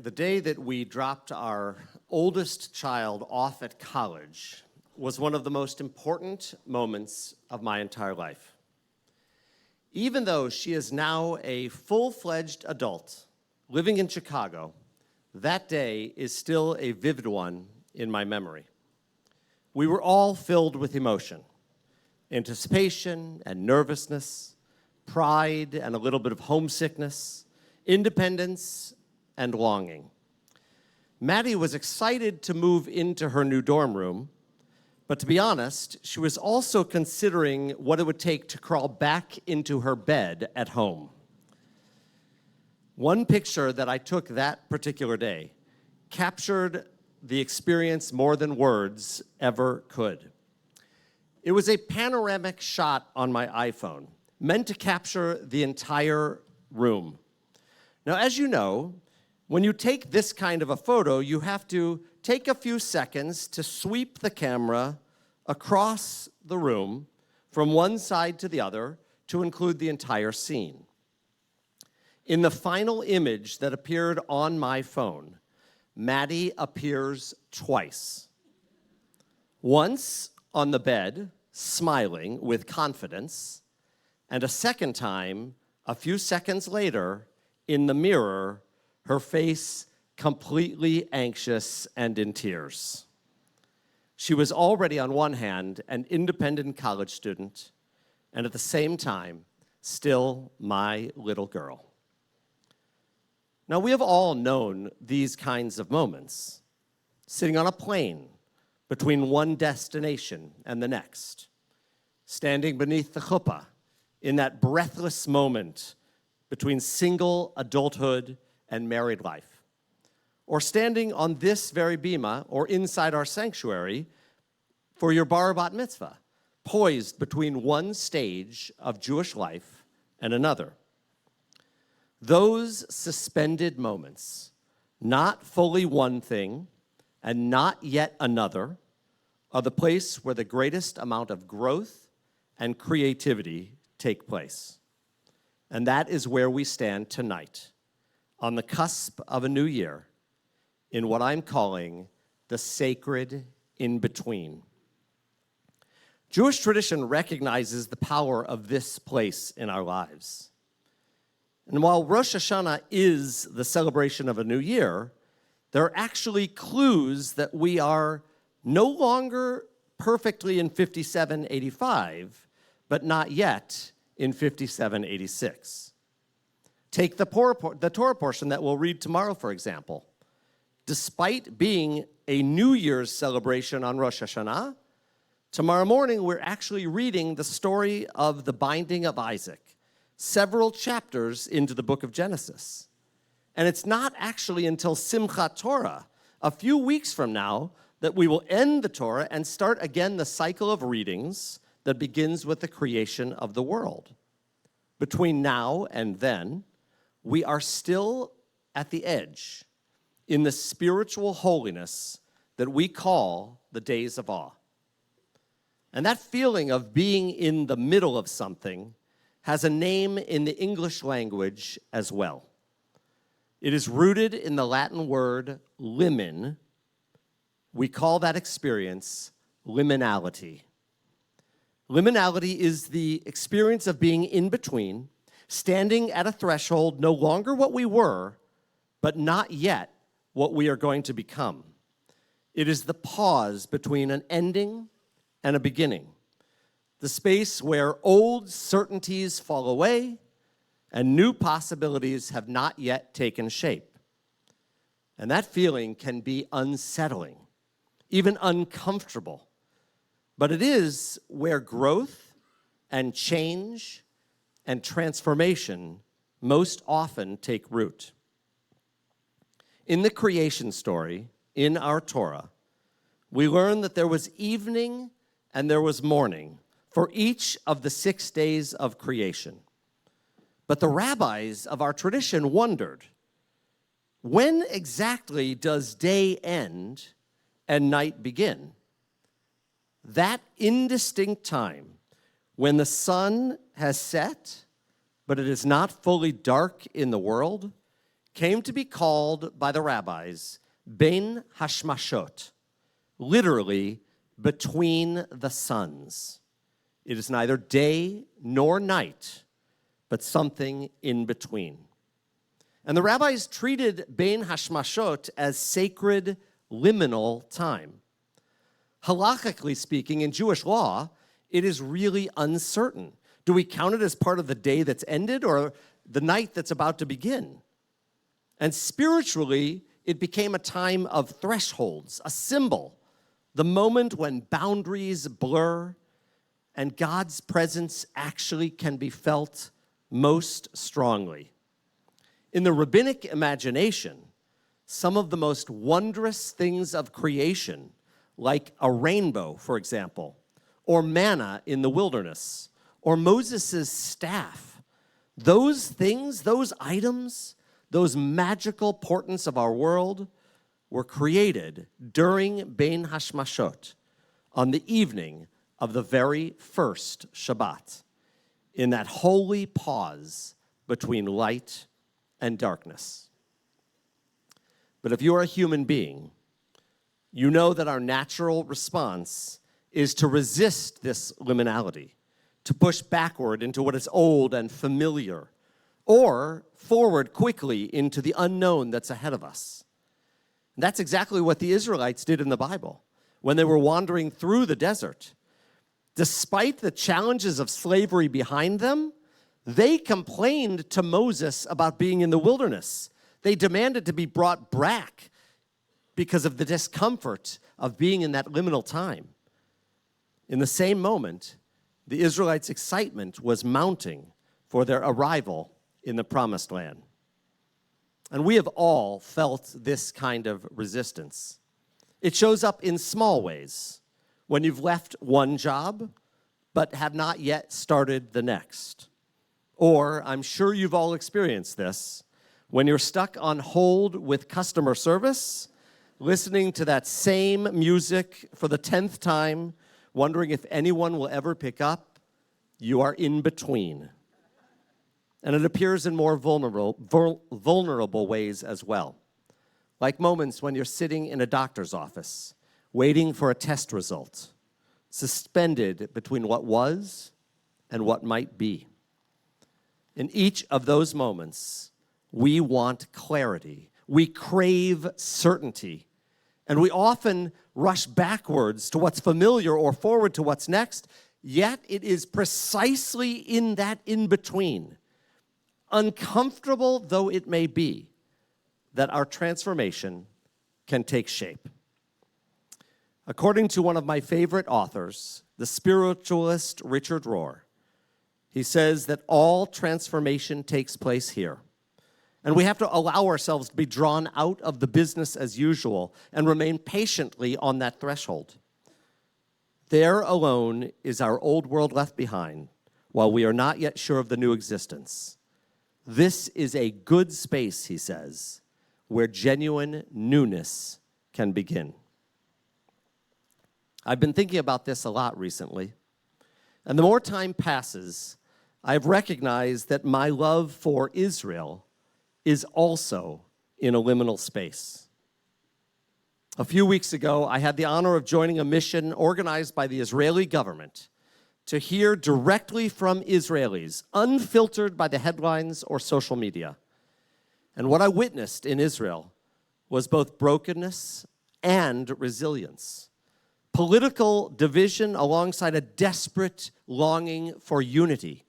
The day that we dropped our oldest child off at college was one of the most important moments of my entire life. Even though she is now a full-fledged adult living in Chicago, that day is still a vivid one in my memory. We were all filled with emotion, anticipation and nervousness, pride and a little bit of homesickness, independence and longing. Maddie was excited to move into her new dorm room, but to be honest, she was also considering what it would take to crawl back into her bed at home. One picture that I took that particular day captured the experience more than words ever could. It was a panoramic shot on my iPhone, meant to capture the entire room. Now, as you know, when you take this kind of a photo, you have to take a few seconds to sweep the camera across the room from one side to the other to include the entire scene. In the final image that appeared on my phone, Maddie appears twice. Once on the bed, smiling with confidence, and a second time, a few seconds later, in the mirror, her face completely anxious and in tears. She was already, on one hand, an independent college student, and at the same time, still my little girl. Now, we have all known these kinds of moments, sitting on a plane between one destination and the next, standing beneath the chuppah in that breathless moment between single adulthood and married life, or standing on this very bima or inside our sanctuary for your bar bat mitzvah, poised between one stage of Jewish life and another. Those suspended moments, not fully one thing and not yet another, are the place where the greatest amount of growth and creativity take place. And that is where we stand tonight, on the cusp of a new year, in what I'm calling the sacred in-between. Jewish tradition recognizes the power of this place in our lives. And while Rosh Hashanah is the celebration of a new year, there are actually clues that we are no longer perfectly in 5785, but not yet in 5786. Take the Torah portion that we'll read tomorrow, for example. Despite being a New Year's celebration on Rosh Hashanah, tomorrow morning we're actually reading the story of the binding of Isaac, several chapters into the book of Genesis. And it's not actually until Simchat Torah, a few weeks from now, that we will end the Torah and start again the cycle of readings that begins with the creation of the world. Between now and then, we are still at the edge in the spiritual holiness that we call the days of awe. And that feeling of being in the middle of something has a name in the English language as well. It is rooted in the Latin word limin. We call that experience liminality. Liminality is the experience of being in between, standing at a threshold, no longer what we were, but not yet what we are going to become. It is the pause between an ending and a beginning, the space where old certainties fall away and new possibilities have not yet taken shape. And that feeling can be unsettling, even uncomfortable. But it is where growth and change and transformation most often take root. In the creation story, in our Torah, we learn that there was evening and there was morning for each of the 6 days of creation. But the rabbis of our tradition wondered, when exactly does day end and night begin? That indistinct time when the sun has set, but it is not fully dark in the world, came to be called by the rabbis Ben Hashmashot, literally between the suns. It is neither day nor night, but something in between. And the rabbis treated Ben Hashmashot as sacred liminal time. Halakhically speaking, in Jewish law, it is really uncertain. Do we count it as part of the day that's ended or the night that's about to begin? And spiritually, it became a time of thresholds, a symbol, the moment when boundaries blur and God's presence actually can be felt most strongly. In the rabbinic imagination, some of the most wondrous things of creation, like a rainbow, for example, or manna in the wilderness, or Moses' staff, those things, those items, those magical portents of our world were created during Ben Hashmashot, on the evening of the very first Shabbat, in that holy pause between light and darkness. But if you're a human being, you know that our natural response is to resist this liminality, to push backward into what is old and familiar, or forward quickly into the unknown that's ahead of us. And that's exactly what the Israelites did in the Bible when they were wandering through the desert. Despite the challenges of slavery behind them, they complained to Moses about being in the wilderness. They demanded to be brought back because of the discomfort of being in that liminal time. In the same moment, the Israelites' excitement was mounting for their arrival in the Promised Land. And we have all felt this kind of resistance. It shows up in small ways, when you've left one job but have not yet started the next. Or, I'm sure you've all experienced this, when you're stuck on hold with customer service, listening to that same music for the 10th time, wondering if anyone will ever pick up, you are in between. And it appears in more vulnerable ways as well, like moments when you're sitting in a doctor's office, waiting for a test result, suspended between what was and what might be. In each of those moments, we want clarity. We crave certainty. And we often rush backwards to what's familiar or forward to what's next, yet it is precisely in that in-between, uncomfortable though it may be, that our transformation can take shape. According to one of my favorite authors, the spiritualist Richard Rohr, he says that all transformation takes place here. And we have to allow ourselves to be drawn out of the business as usual and remain patiently on that threshold. There alone is our old world left behind, while we are not yet sure of the new existence. This is a good space, he says, where genuine newness can begin. I've been thinking about this a lot recently, and the more time passes, I've recognized that my love for Israel is also in a liminal space. A few weeks ago, I had the honor of joining a mission organized by the Israeli government to hear directly from Israelis, unfiltered by the headlines or social media. And what I witnessed in Israel was both brokenness and resilience. Political division alongside a desperate longing for unity.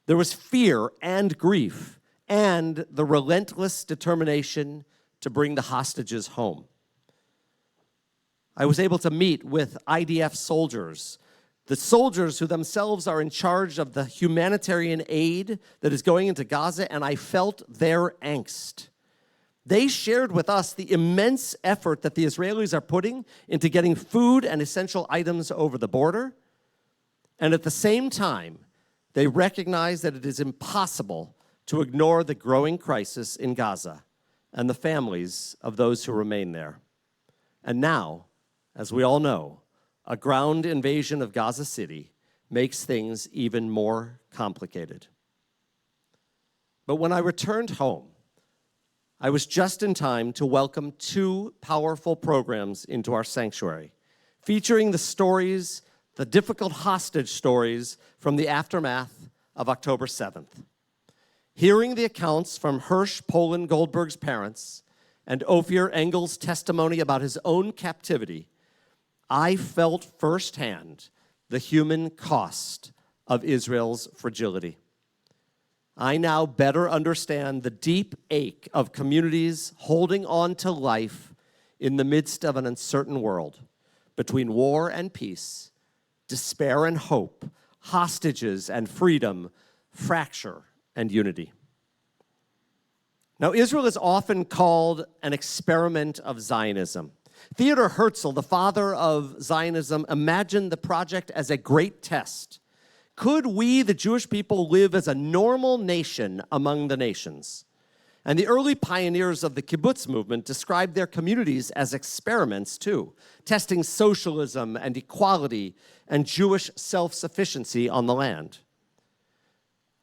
There was fear and grief and the relentless determination to bring the hostages home. I was able to meet with IDF soldiers, the soldiers who themselves are in charge of the humanitarian aid that is going into Gaza, and I felt their angst. They shared with us the immense effort that the Israelis are putting into getting food and essential items over the border, and at the same time, they recognize that it is impossible to ignore the growing crisis in Gaza and the families of those who remain there. And now, as we all know, a ground invasion of Gaza City makes things even more complicated. But when I returned home, I was just in time to welcome two powerful programs into our sanctuary, featuring the stories, the difficult hostage stories from the aftermath of October 7th. Hearing the accounts from Hirsch Poland Goldberg's parents and Ophir Engel's testimony about his own captivity, I felt firsthand the human cost of Israel's fragility. I now better understand the deep ache of communities holding on to life in the midst of an uncertain world, between war and peace, despair and hope, hostages and freedom, fracture and unity. Now, Israel is often called an experiment of Zionism. Theodor Herzl, the father of Zionism, imagined the project as a great test. Could we, the Jewish people, live as a normal nation among the nations? And the early pioneers of the kibbutz movement described their communities as experiments, too, testing socialism and equality and Jewish self-sufficiency on the land.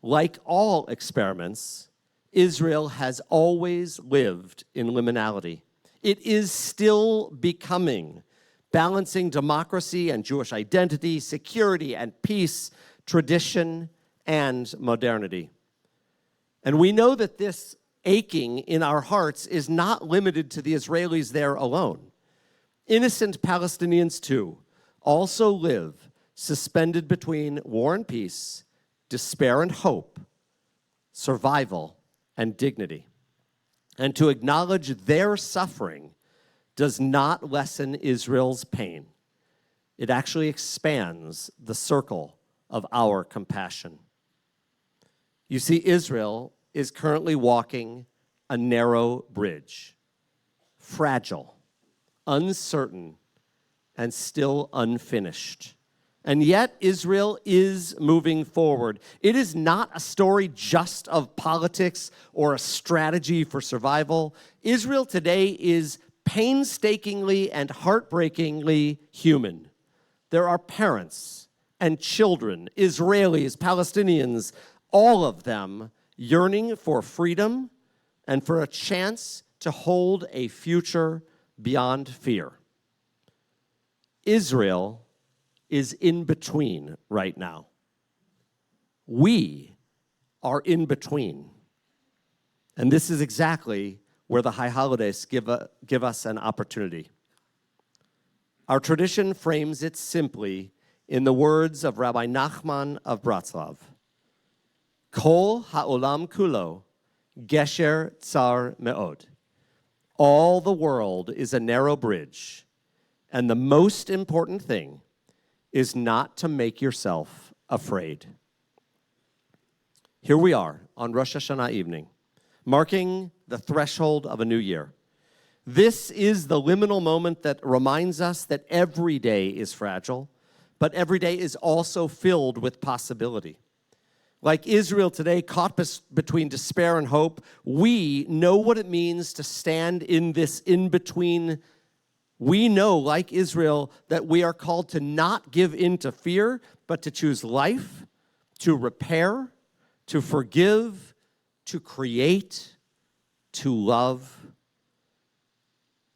Like all experiments, Israel has always lived in liminality. It is still becoming, balancing democracy and Jewish identity, security and peace, tradition and modernity. And we know that this aching in our hearts is not limited to the Israelis there alone. Innocent Palestinians, too, also live suspended between war and peace, despair and hope, survival and dignity. And to acknowledge their suffering does not lessen Israel's pain. It actually expands the circle of our compassion. You see, Israel is currently walking a narrow bridge, fragile, uncertain, and still unfinished. And yet, Israel is moving forward. It is not a story just of politics or a strategy for survival. Israel today is painstakingly and heartbreakingly human. There are parents and children, Israelis, Palestinians, all of them yearning for freedom and for a chance to hold a future beyond fear. Israel is in between right now. We are in between. And this is exactly where the high holidays give us an opportunity. Our tradition frames it simply in the words of Rabbi Nachman of Bratslav. Kol ha'olam kulo, gesher tsar me'od. All the world is a narrow bridge, and the most important thing is not to make yourself afraid. Here we are on Rosh Hashanah evening, marking the threshold of a new year. This is the liminal moment that reminds us that every day is fragile, but every day is also filled with possibility. Like Israel today, caught between despair and hope, we know what it means to stand in this in-between. We know, like Israel, that we are called to not give in to fear, but to choose life, to repair, to forgive, to create, to love.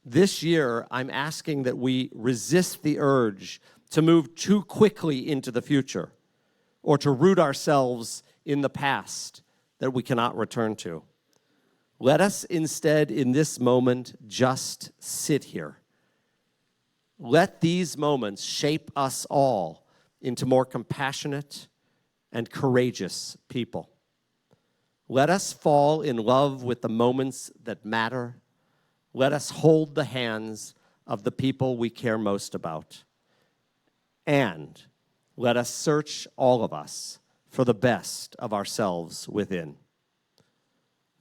This year, I'm asking that we resist the urge to move too quickly into the future or to root ourselves in the past that we cannot return to. Let us instead, in this moment, just sit here. Let these moments shape us all into more compassionate and courageous people. Let us fall in love with the moments that matter. Let us hold the hands of the people we care most about. And let us search, all of us, for the best of ourselves within.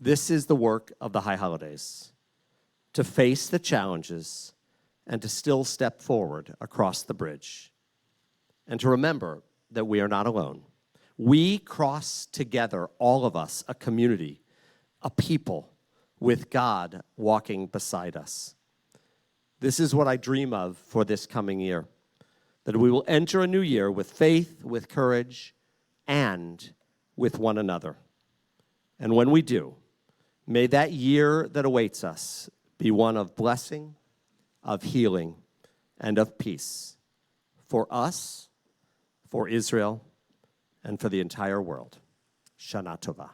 This is the work of the high holidays, to face the challenges and to still step forward across the bridge, and to remember that we are not alone. We cross together, all of us, a community, a people, with God walking beside us. This is what I dream of for this coming year, that we will enter a new year with faith, with courage, and with one another. And when we do, May that year that awaits us be one of blessing, of healing, and of peace for us, for Israel, and for the entire world. Shana Tova.